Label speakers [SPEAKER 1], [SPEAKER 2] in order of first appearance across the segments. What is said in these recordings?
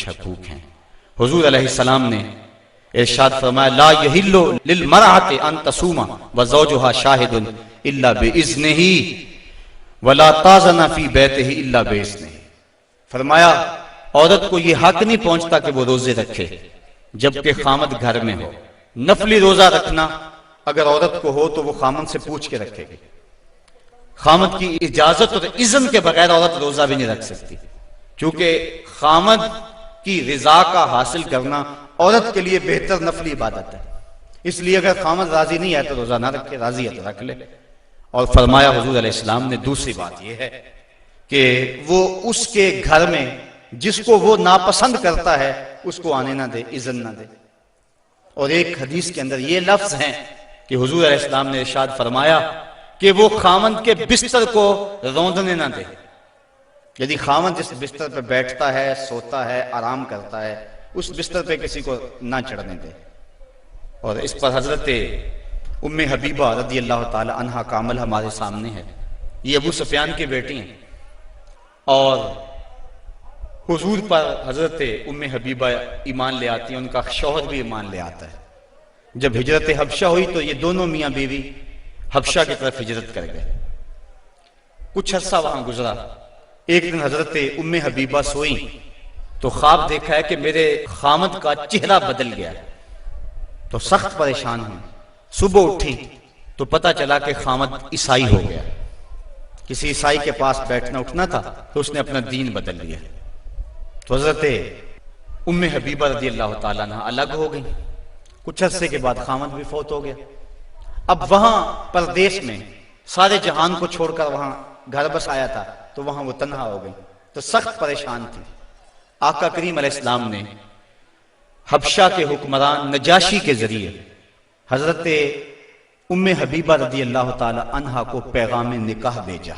[SPEAKER 1] कुछ हकूक हैं। हुजूर अलैहिस्सलाम ने इरशाद फरमाया, ला यहिल्लु लिल मरअति अन तसूमा व ज़ौजुहा शाहिदुन इल्ला बिइज़्निही वला ताज़ना फी बैतिही इल्ला बिइज़्निही। फरमाया, औरत को यह हक नहीं पहुंचता कि वो रोजे रखे जबकि खामद घर में हो। नफली रोजा रखना अगर औरत को हो तो वो खामद से पूछ के रखेगी। खामद की इजाजत और इज़्न के बगैर औरत रोजा भी नहीं रख सकती, क्योंकि खामद की रिजा का हासिल करना औरत के लिए बेहतर नफली इबादत है। इसलिए अगर खामद राजी नहीं है तो रोजा ना रखे, राजी है तो रख ले। और फरमाया हुजूर अलैहिस्सलाम ने दूसरी बात यह है कि वो उसके घर में जिसको वो नापसंद करता है उसको आने ना दे, इज़्न ना दे। और एक हदीस के अंदर ये लफ्ज हैं कि हुजूर अलैहिस्सलाम ने इरशाद फरमाया कि वो खामद के बिस्तर को रौंदने ना दे। यदि खामद जिस बिस्तर पर बैठता है, सोता है, आराम करता है, उस बिस्तर पे किसी को ना चढ़ने दे। और इस पर हजरत उम्मे हबीबा रदी अल्लाह ताला अन्हा का अमल हमारे सामने है। ये अबू सुफियान की बेटी हैं और हुजूर पर हजरत उम्मे हबीबा ईमान ले आती है, उनका शौहर भी ईमान ले आता है। जब हिजरत हबशा हुई तो ये दोनों मियाँ बीवी हबशा की तरफ हिजरत कर गए। कुछ अर्सा वहां गुजरा। एक दिन हजरत उम्मे हबीबा सोई तो ख्वाब देखा है कि मेरे खामद का चेहरा बदल गया। तो सख्त परेशान हुई। सुबह उठी तो पता चला कि खामद ईसाई हो गया। किसी ईसाई के पास बैठना उठना था तो उसने अपना दीन बदल लिया। तो हजरत उम्मे हबीबा रदी अल्लाह ताला अन्हा अलग हो गई। कुछ अरसे के बाद खामद भी फौत हो गया। अब वहां परदेश में सारे जहान को छोड़कर वहां घर बस आया था तो वहां वो तन्हा हो गई। तो सख्त परेशान थी। आका करीम अलैहिस्सलाम ने हबशा के हुक्मरान नजाशी के जरिए हजरत उम्मे हबीबा रदी अल्लाह ताला अन्हा को पैगाम निकाह भेजा।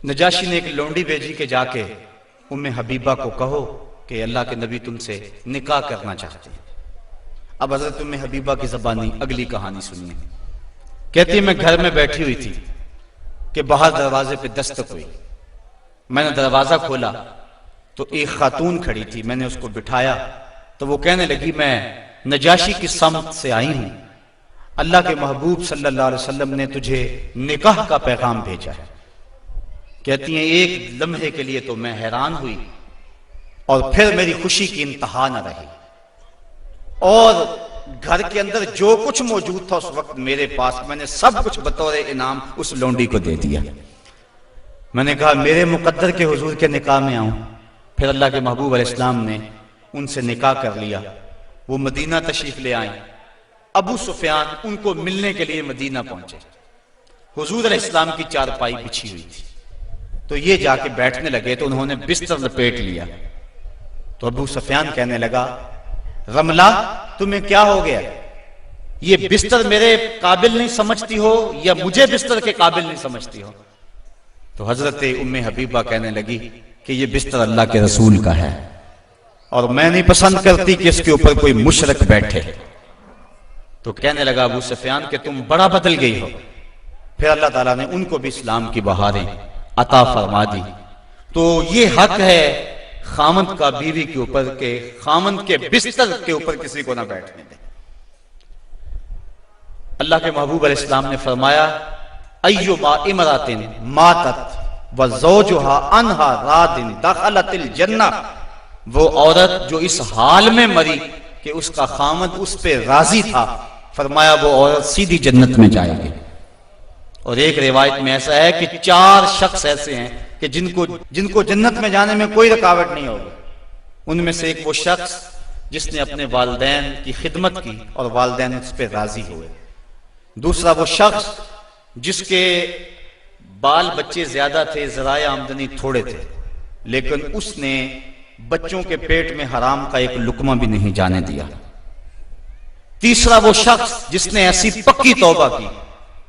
[SPEAKER 1] नजाशी ने एक लौंडी भेजी के जाके उम्मे हबीबा को कहो कि अल्लाह के नबी तुमसे निकाह करना चाहते हैं। अब हजरत उम्मे हबीबा की ज़बानी अगली कहानी सुनिए। कहती है, मैं घर में बैठी हुई थी कि बाहर दरवाजे पे दस्तक हुई। मैंने दरवाजा खोला तो एक खातून खड़ी थी। मैंने उसको बिठाया तो वो कहने लगी, मैं नजाशी की समत से आई हूं, अल्लाह के महबूब सल्लल्लाहु अलैहि वसल्लम ने तुझे निकाह का पैगाम भेजा है। कहती हैं, एक लम्हे के लिए तो मैं हैरान हुई और फिर मेरी खुशी की इंतहा न रही और घर के अंदर जो कुछ मौजूद था उस वक्त मेरे पास, मैंने सब कुछ बतौर इनाम उस लौंडी को दे दिया। मैंने कहा, मेरे मुकद्दर के हुजूर के निकाह में आऊं। फिर अल्लाह के महबूब अलैहिस्सलाम ने उनसे निकाह कर लिया। वो मदीना तशरीफ ले आए। अबू सुफियान उनको मिलने के लिए मदीना पहुंचे। हुजूर अलैहिस्सलाम की चारपाई बिछी हुई थी तो ये जाके बैठने लगे तो उन्होंने बिस्तर लपेट लिया। तो अबू सुफियान कहने लगा, रमला तुम्हें क्या हो गया? ये बिस्तर मेरे काबिल नहीं समझती हो या मुझे बिस्तर के काबिल नहीं समझती हो? तो हजरत उम्मे हबीबा कहने लगी कि ये बिस्तर अल्लाह के रसूल का है और मैं नहीं पसंद करती कि इसके ऊपर कोई मुशरक बैठे। तो कहने लगा अबू सुफियान कि तुम बड़ा बदल गई हो। फिर अल्लाह ताला ने उनको भी इस्लाम की बहारें अता फरमा दी। तो ये हक है खामद का बीवी के ऊपर के खामद के बिस्तर के ऊपर किसी को ना बैठने दे। अल्लाह के महबूब अलैहिस्सलाम ने फरमाया, अय्युमा इमरातिन मातत व ज़ौजुहा अन्हा रादिन दखलतिल जन्नह। वो औरत जो इस हाल में मरी कि उसका खामद उस पे राजी था, फरमाया वो औरत सीधी जन्नत में जाएगी। और एक रिवायत में ऐसा है कि 4 शख्स ऐसे हैं कि जिनको जन्नत में जाने में कोई रुकावट नहीं होगी। उनमें से एक वो शख्स जिसने अपने वालिदैन की खिदमत की और वालिदैन उस पर राजी हुए। दूसरा वो शख्स जिसके बाल बच्चे ज्यादा थे, ज़राए आमदनी थोड़े थे, लेकिन उसने बच्चों के पेट में हराम का एक लुकमा भी नहीं जाने दिया। तीसरा वो शख्स जिसने ऐसी पक्की तौबा की,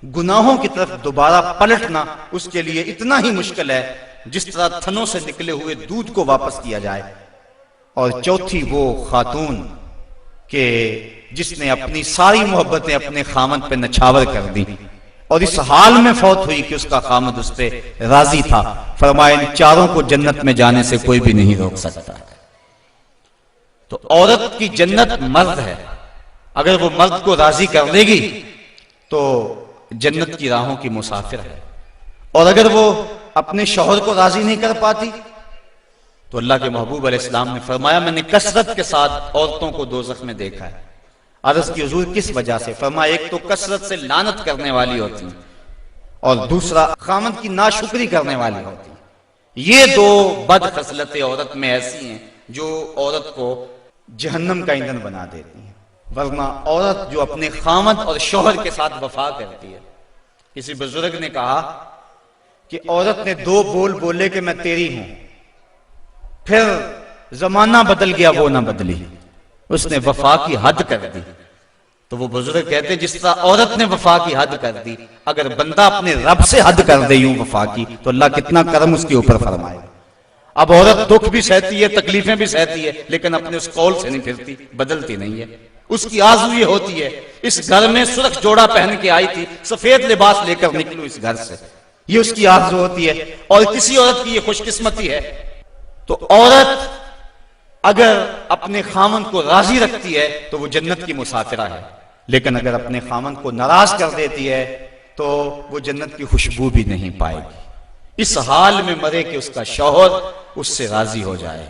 [SPEAKER 1] गुनाहों की तरफ दोबारा पलटना उसके लिए इतना ही मुश्किल है जिस तरह थनों से निकले हुए दूध को वापस किया जाए। और चौथी वो खातून के जिसने अपनी सारी मोहब्बतें अपने खामद पे नछावर कर दी। और इस हाल में फौत हुई कि उसका खामद उस पर राजी था। फरमाया इन चारों को जन्नत में जाने से कोई भी नहीं रोक सकता। तो औरत की जन्नत मर्द है, अगर वो मर्द को राजी कर देगी तो जन्नत की राहों की मुसाफिर है। और अगर वो अपने शौहर को राजी नहीं कर पाती तो अल्लाह के महबूब अलैहिस्सलाम ने फरमाया मैंने कसरत के साथ औरतों को दोज़ख में देखा है। अर्ज़ की हुजूर किस वजह से? फरमाया एक तो कसरत से लानत करने वाली होती है और दूसरा खामद की नाशुक्री करने वाली होती है। ये दो बद खसलतें औरत में ऐसी हैं जो औरत को जहन्नम का ईंधन बना देती हैं। वरना औरत जो अपने खामद और शौहर के साथ वफा करती है। किसी बुजुर्ग ने कहा कि औरत ने दो बोल बोले कि मैं तेरी हूं, फिर जमाना बदल गया वो ना बदली, उसने वफा की हद कर दी। तो वो बुजुर्ग कहते जिस तरह औरत ने वफा की हद कर दी, अगर बंदा अपने रब से हद कर दे यूं वफा की तो अल्लाह कितना करम उसके ऊपर फरमाए। अब औरत दुख भी सहती है, तकलीफें भी सहती है, लेकिन अपने उस कौल से नहीं फिरती, बदलती नहीं है। उसकी आरज़ू ये होती है इस घर में सुर्ख जोड़ा पहन के आई थी, सफेद लिबास लेकर निकलूं इस घर से, ये उसकी आरज़ू होती है। और किसी औरत की ये खुशकिस्मती है। तो औरत अगर अपने खामन को राजी रखती है तो वो जन्नत की मुसाफिरा है, लेकिन अगर अपने खामन को नाराज कर देती है तो वो जन्नत की खुशबू भी नहीं पाएगी। इस हाल में मरे कि उसका शौहर उससे राजी हो जाए।